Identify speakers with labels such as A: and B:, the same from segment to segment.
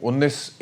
A: 19,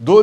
A: 2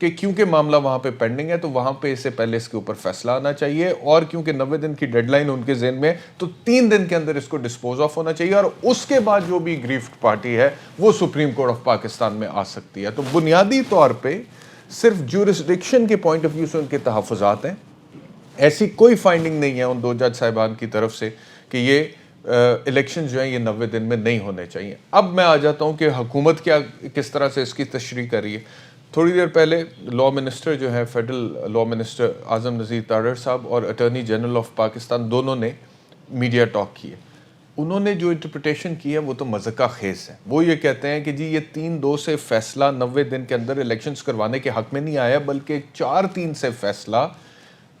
A: کہ کیونکہ معاملہ وہاں پہ پینڈنگ ہے تو وہاں پہ اس سے پہلے اس کے اوپر فیصلہ آنا چاہیے، اور کیونکہ 90 دن کی ڈیڈ لائن ان کے ذہن میں تو 3 دن کے اندر اس کو ڈسپوز آف ہونا چاہیے، اور اس کے بعد جو بھی گریفڈ پارٹی ہے وہ سپریم کورٹ آف پاکستان میں آ سکتی ہے۔ تو بنیادی طور پہ صرف جورسڈکشن کے پوائنٹ آف ویو سے ان کے تحفظات ہیں، ایسی کوئی فائنڈنگ نہیں ہے ان 2 جج صاحبان کی طرف سے کہ یہ الیکشن جو ہیں یہ 90 دن میں نہیں ہونے چاہیے۔ اب میں آ جاتا ہوں کہ حکومت کس طرح سے اس کی تشریح کر رہی ہے۔ تھوڑی دیر پہلے لا منسٹر جو ہے، فیڈرل لا منسٹر اعظم نذیر تارڑ صاحب اور اٹارنی جنرل آف پاکستان دونوں نے میڈیا ٹاک کی ہے۔ انہوں نے جو انٹرپریٹیشن کی ہے وہ تو مذاق خیز ہے۔ وہ یہ کہتے ہیں کہ جی یہ 3-2 سے فیصلہ 90 دن کے اندر الیکشنز کروانے کے حق میں نہیں آیا، بلکہ 4-3 سے فیصلہ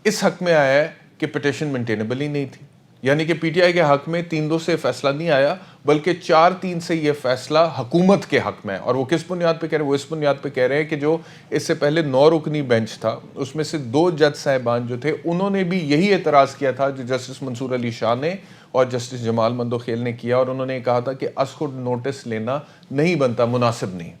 A: اس حق میں آیا ہے کہ پٹیشن مینٹینیبل ہی نہیں تھی، یعنی کہ پی ٹی آئی کے حق میں 3-2 سے فیصلہ نہیں آیا بلکہ 4-3 سے یہ فیصلہ حکومت کے حق میں ہے۔ اور وہ کس بنیاد پہ کہہ رہے ہیں؟ وہ اس بنیاد پہ کہہ رہے ہیں کہ جو اس سے پہلے 9 رکنی بینچ تھا اس میں سے 2 جج صاحبان جو تھے انہوں نے بھی یہی اعتراض کیا تھا جو جسٹس منصور علی شاہ نے اور جسٹس جمال مندوخیل نے کیا، اور انہوں نے کہا تھا کہ از خود نوٹس لینا نہیں بنتا، مناسب نہیں۔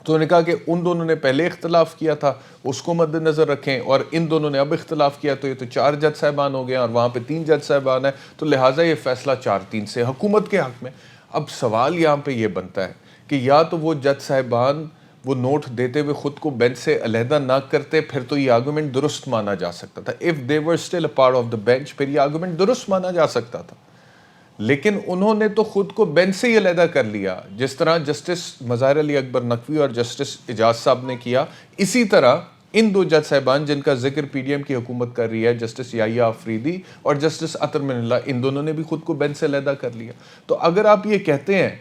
A: تو انہوں نے کہا کہ ان دونوں نے پہلے اختلاف کیا تھا، اس کو مد نظر رکھیں، اور ان دونوں نے اب اختلاف کیا تو یہ تو 4 جج صاحبان ہو گئے اور وہاں پہ 3 جج صاحبان ہیں، تو لہٰذا یہ فیصلہ 4-3 سے حکومت کے حق میں۔ اب سوال یہاں پہ یہ بنتا ہے کہ یا تو وہ جج صاحبان وہ نوٹ دیتے ہوئے خود کو بینچ سے علیحدہ نہ کرتے، پھر تو یہ آرگومنٹ درست مانا جا سکتا تھا۔ if they were still a part of the bench پھر یہ آرگومنٹ درست مانا جا سکتا تھا، لیکن انہوں نے تو خود کو بینچ سے ہی علیحدہ کر لیا، جس طرح جسٹس مظاہر علی اکبر نقوی اور جسٹس اعجاز صاحب نے کیا۔ اسی طرح ان 2 جج صاحبان جن کا ذکر پی ڈی ایم کی حکومت کر رہی ہے، جسٹس یحییٰ آفریدی اور جسٹس عطر من اللہ، ان دونوں نے بھی خود کو بینچ سے علیحدہ کر لیا۔ تو اگر آپ یہ کہتے ہیں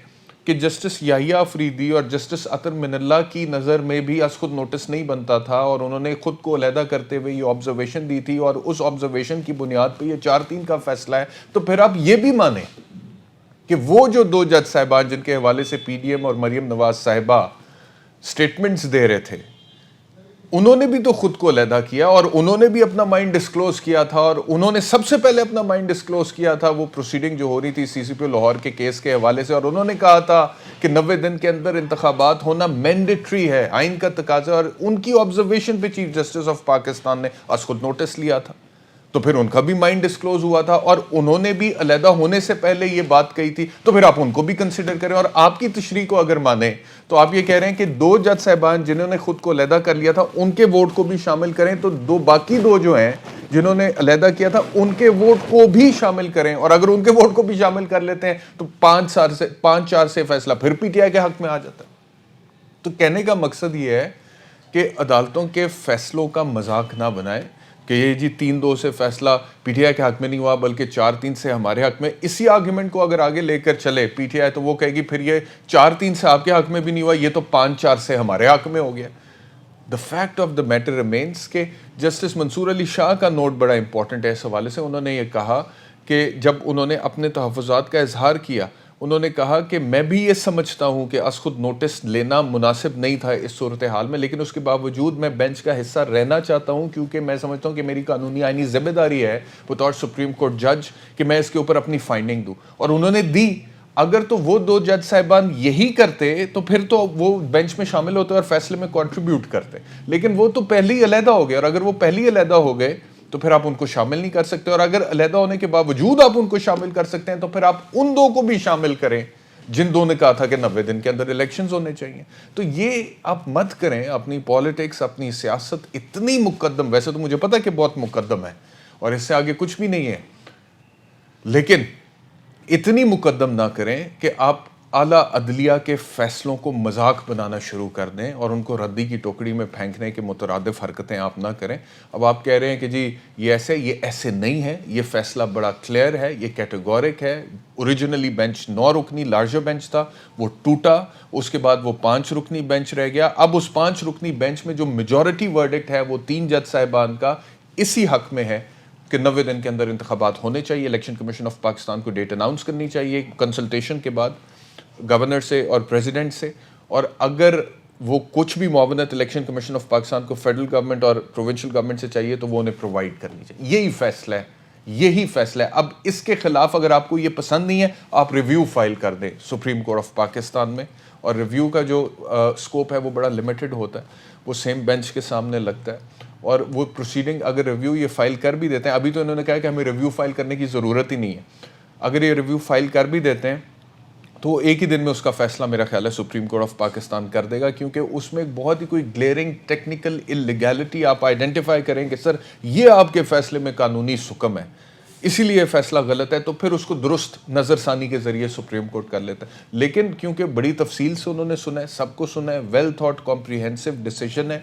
A: کہ جسٹس یحییٰ آفریدی اور جسٹس عطر من اللہ کی نظر میں بھی از خود نوٹس نہیں بنتا تھا اور انہوں نے خود کو علیحدہ کرتے ہوئے یہ آبزرویشن دی تھی اور اس آبزرویشن کی بنیاد پہ یہ 4-3 کا فیصلہ ہے، تو پھر آپ یہ بھی مانیں کہ وہ جو 2 جج صاحبان جن کے حوالے سے پی ڈی ایم اور مریم نواز صاحبہ سٹیٹمنٹس دے رہے تھے، انہوں نے بھی تو خود کو علیحدہ کیا اور انہوں نے بھی اپنا مائنڈ ڈسکلوز کیا تھا، اور انہوں نے سب سے پہلے اپنا مائنڈ ڈسکلوز کیا تھا وہ پروسیڈنگ جو ہو رہی تھی سی سی پی لاہور کے کیس کے حوالے سے، اور انہوں نے کہا تھا کہ 90 دن کے اندر انتخابات ہونا مینڈیٹری ہے، آئین کا تقاضا، اور ان کی آبزرویشن پہ چیف جسٹس آف پاکستان نے از خود نوٹس لیا تھا۔ تو پھر ان کا بھی مائنڈ ڈسکلوز ہوا تھا اور انہوں نے بھی علیحدہ ہونے سے پہلے یہ بات کہی تھی، تو پھر آپ ان کو بھی کنسیڈر کریں، اور آپ کی تشریح کو اگر مانیں تو آپ یہ کہہ رہے ہیں کہ 2 جج صاحبان جنہوں نے خود کو علیحدہ کر لیا تھا ان کے ووٹ کو بھی شامل کریں، تو باقی 2 جو ہیں جنہوں نے علیحدہ کیا تھا ان کے ووٹ کو بھی شامل کریں، اور اگر ان کے ووٹ کو بھی شامل کر لیتے ہیں تو 5-4 سے فیصلہ پھر پی ٹی آئی کے حق میں آ جاتا ہے۔ تو کہنے کا مقصد یہ ہے کہ عدالتوں کے فیصلوں کا مذاق نہ بنائیں کہ یہ جی 3-2 سے فیصلہ پی ٹی آئی کے حق میں نہیں ہوا بلکہ 4-3 سے ہمارے حق میں۔ اسی آرگومنٹ کو اگر آگے لے کر چلے پی ٹی آئی تو وہ کہے گی پھر یہ 4-3 سے آپ کے حق میں بھی نہیں ہوا، یہ تو 5-4 سے ہمارے حق میں ہو گیا۔ The fact of the matter remains کہ جسٹس منصور علی شاہ کا نوٹ بڑا امپورٹنٹ ہے اس حوالے سے۔ انہوں نے یہ کہا کہ جب انہوں نے اپنے تحفظات کا اظہار کیا، انہوں نے کہا کہ میں بھی یہ سمجھتا ہوں کہ از خود نوٹس لینا مناسب نہیں تھا اس صورتحال میں، لیکن اس کے باوجود میں بینچ کا حصہ رہنا چاہتا ہوں کیونکہ میں سمجھتا ہوں کہ میری قانونی آئینی ذمہ داری ہے بطور سپریم کورٹ جج کہ میں اس کے اوپر اپنی فائنڈنگ دوں، اور انہوں نے دی۔ اگر تو وہ 2 جج صاحبان یہی کرتے تو پھر تو وہ بینچ میں شامل ہوتے اور فیصلے میں کنٹریبیوٹ کرتے، لیکن وہ تو پہلے ہی علیحدہ ہو گئے، اور اگر وہ پہلے ہی علیحدہ ہو گئے تو پھر آپ ان کو شامل نہیں کر سکتے، اور اگر علیحدہ ہونے کے باوجود آپ ان کو شامل کر سکتے ہیں تو پھر آپ ان 2 کو بھی شامل کریں جن 2 نے کہا تھا کہ 90 دن کے اندر الیکشنز ہونے چاہیے۔ تو یہ آپ مت کریں، اپنی پالیٹکس، اپنی سیاست اتنی مقدم، ویسے تو مجھے پتا کہ بہت مقدم ہے اور اس سے آگے کچھ بھی نہیں ہے، لیکن اتنی مقدم نہ کریں کہ آپ اعلیٰ عدلیہ کے فیصلوں کو مذاق بنانا شروع کر دیں اور ان کو ردی کی ٹوکری میں پھینکنے کے مترادف حرکتیں آپ نہ کریں۔ اب آپ کہہ رہے ہیں کہ جی یہ ایسے نہیں ہے، یہ فیصلہ بڑا کلیئر ہے، یہ کیٹیگورک ہے۔ اوریجنلی بینچ 9 رکنی لارجر بینچ تھا، وہ ٹوٹا، اس کے بعد وہ 5 رکنی بینچ رہ گیا۔ اب اس 5 رکنی بینچ میں جو میجورٹی ورڈکٹ ہے وہ 3 جج صاحبان کا اسی حق میں ہے کہ 90 دن کے اندر انتخابات ہونے چاہیے، الیکشن کمیشن آف پاکستان کو ڈیٹ اناؤنس کرنی چاہیے کنسلٹیشن کے بعد گورنر سے اور پریزیڈنٹ سے، اور اگر وہ کچھ بھی معاونت الیکشن کمیشن آف پاکستان کو فیڈرل گورنمنٹ اور پروونشل گورنمنٹ سے چاہیے تو وہ انہیں پرووائڈ کرنی چاہیے۔ یہی فیصلہ ہے۔ اب اس کے خلاف اگر آپ کو یہ پسند نہیں ہے آپ ریویو فائل کر دیں سپریم کورٹ آف پاکستان میں، اور ریویو کا جو سکوپ ہے وہ بڑا لمیٹڈ ہوتا ہے۔ وہ سیم بینچ کے سامنے لگتا ہے اور وہ پروسیڈنگ اگر ریویو یہ فائل کر بھی دیتے ہیں، ابھی تو انہوں نے کہا کہ ہمیں ریویو فائل کرنے کی ضرورت ہی نہیں ہے، اگر یہ ریویو فائل کر بھی دیتے ہیں تو ایک ہی دن میں اس کا فیصلہ میرا خیال ہے سپریم کورٹ آف پاکستان کر دے گا، کیونکہ اس میں ایک بہت ہی کوئی گلیئرنگ ٹیکنیکل انلیگیلٹی آپ آئیڈینٹیفائی کریں کہ سر یہ آپ کے فیصلے میں قانونی سکم ہے، اسی لیے فیصلہ غلط ہے، تو پھر اس کو درست نظر ثانی کے ذریعے سپریم کورٹ کر لیتا ہے۔ لیکن کیونکہ بڑی تفصیل سے انہوں نے سنا ہے، سب کو سنا ہے، ویل تھاٹ کمپریہنسو ڈیسیژن ہے۔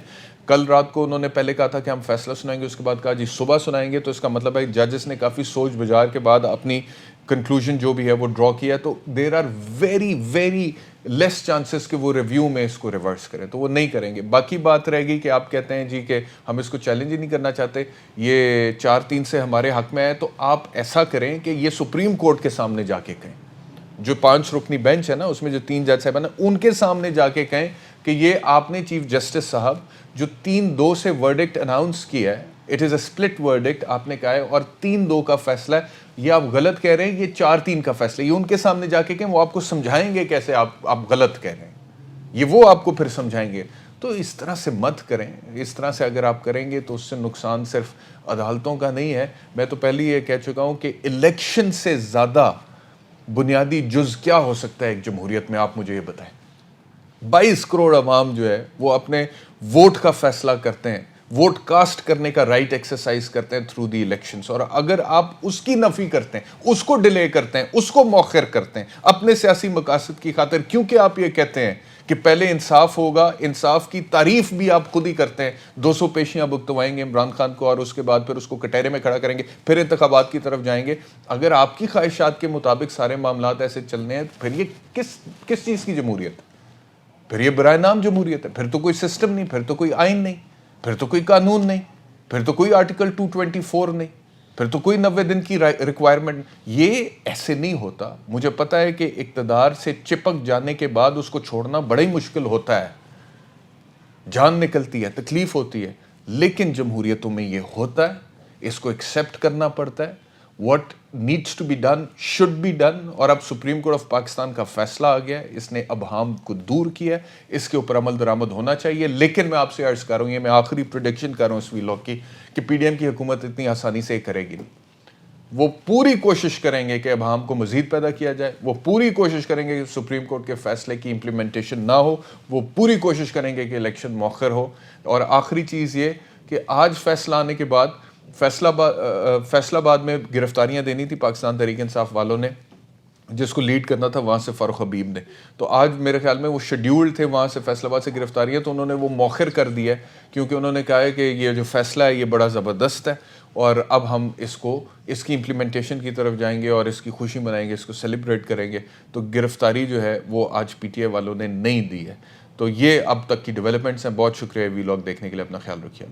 A: کل رات کو انہوں نے پہلے کہا تھا کہ ہم فیصلہ سنائیں گے، اس کے بعد کہا جی صبح سنائیں گے، تو اس کا مطلب ہے ججز نے کافی سوچ بجار کے بعد اپنی کنکلوژن جو بھی ہے وہ ڈرا کیا، تو there are very very less chances کہ وہ ریویو میں اس کو ریورس کریں، تو وہ نہیں کریں گے۔ باقی بات رہے گی کہ آپ کہتے ہیں جی کہ ہم اس کو چیلنج ہی نہیں کرنا چاہتے، یہ 4-3 سے ہمارے حق میں ہے، تو آپ ایسا کریں کہ یہ سپریم کورٹ کے سامنے جا کے کہیں، جو 5 رکنی بینچ ہے نا، اس میں جو 3 جج صاحبان ہیں، ان کے سامنے جا کے کہیں کہ یہ آپ نے چیف جسٹس صاحب جو 3-2 سے ورڈکٹ اناؤنس کیا ہے، it is a split verdict آپ نے کہا ہے، اور 3-2 کا فیصلہ ہے، یہ آپ غلط کہہ رہے ہیں، یہ 4-3 کا فیصلہ ہے، یہ ان کے سامنے جا کے کہیں، وہ آپ کو سمجھائیں گے کیسے آپ غلط کہہ رہے ہیں، یہ وہ آپ کو پھر سمجھائیں گے۔ تو اس طرح سے مت کریں، اس طرح سے اگر آپ کریں گے تو اس سے نقصان صرف عدالتوں کا نہیں ہے۔ میں تو پہلے یہ کہہ چکا ہوں کہ الیکشن سے زیادہ بنیادی جز کیا ہو سکتا ہے ایک جمہوریت میں، آپ مجھے یہ بتائیں۔ 22 کروڑ عوام جو ہے وہ اپنے ووٹ کا فیصلہ کرتے ہیں، ووٹ کاسٹ کرنے کا رائٹ ایکسرسائز کرتے ہیں تھرو دی الیکشنز، اور اگر آپ اس کی نفی کرتے ہیں، اس کو ڈیلے کرتے ہیں، اس کو مؤخر کرتے ہیں اپنے سیاسی مقاصد کی خاطر، کیونکہ آپ یہ کہتے ہیں کہ پہلے انصاف ہوگا، انصاف کی تعریف بھی آپ خود ہی کرتے ہیں، 200 پیشیاں بھگتوائیں گے عمران خان کو اور اس کے بعد پھر اس کو کٹہرے میں کھڑا کریں گے، پھر انتخابات کی طرف جائیں گے۔ اگر آپ کی خواہشات کے مطابق سارے معاملات ایسے چلنے ہیں، پھر یہ کس چیز کی جمہوریت ہے؟ پھر یہ برائے نام جمہوریت ہے، پھر تو کوئی سسٹم نہیں، پھر تو کوئی آئین نہیں، پھر تو کوئی قانون نہیں، پھر تو کوئی آرٹیکل 224 نہیں، پھر تو کوئی 90 دن کی ریکوائرمنٹ۔ یہ ایسے نہیں ہوتا۔ مجھے پتا ہے کہ اقتدار سے چپک جانے کے بعد اس کو چھوڑنا بڑا ہی مشکل ہوتا ہے، جان نکلتی ہے، تکلیف ہوتی ہے، لیکن جمہوریتوں میں یہ ہوتا ہے، اس کو ایکسیپٹ کرنا پڑتا ہے۔ what needs to be done should be done، اور اب سپریم کورٹ آف پاکستان کا فیصلہ آ گیا ہے، اس نے ابہام کو دور کیا ہے، اس کے اوپر عمل درآمد ہونا چاہیے۔ لیکن میں آپ سے عرض کر رہا ہوں، یہ میں آخری پریڈکشن کر رہا ہوں اس ویلاگ کی، کہ پی ڈی ایم کی حکومت اتنی آسانی سے کرے گی نہیں۔ وہ پوری کوشش کریں گے کہ ابہام کو مزید پیدا کیا جائے، وہ پوری کوشش کریں گے کہ سپریم کورٹ کے فیصلے کی امپلیمنٹیشن نہ ہو، وہ پوری کوشش کریں گے کہ الیکشن مؤخر ہو۔ اور آخری چیز یہ کہ آج فیصلہ آنے کے بعد فیصلہ آباد میں گرفتاریاں دینی تھی پاکستان تحریک انصاف والوں نے، جس کو لیڈ کرنا تھا وہاں سے فاروق حبیب نے، تو آج میرے خیال میں وہ شیڈیولڈ تھے وہاں سے فیصلہ آباد سے گرفتاریاں، تو انہوں نے وہ مؤخر کر دیا ہے، کیونکہ انہوں نے کہا ہے کہ یہ جو فیصلہ ہے یہ بڑا زبردست ہے، اور اب ہم اس کی امپلیمنٹیشن کی طرف جائیں گے اور اس کی خوشی منائیں گے، اس کو سیلیبریٹ کریں گے۔ تو گرفتاری جو ہے وہ آج پی ٹی آئی والوں نے نہیں دی ہے۔ تو یہ اب تک کی ڈیولپمنٹس ہیں۔ بہت شکریہ ویلاگ دیکھنے کے لیے، اپنا خیال رکھیے۔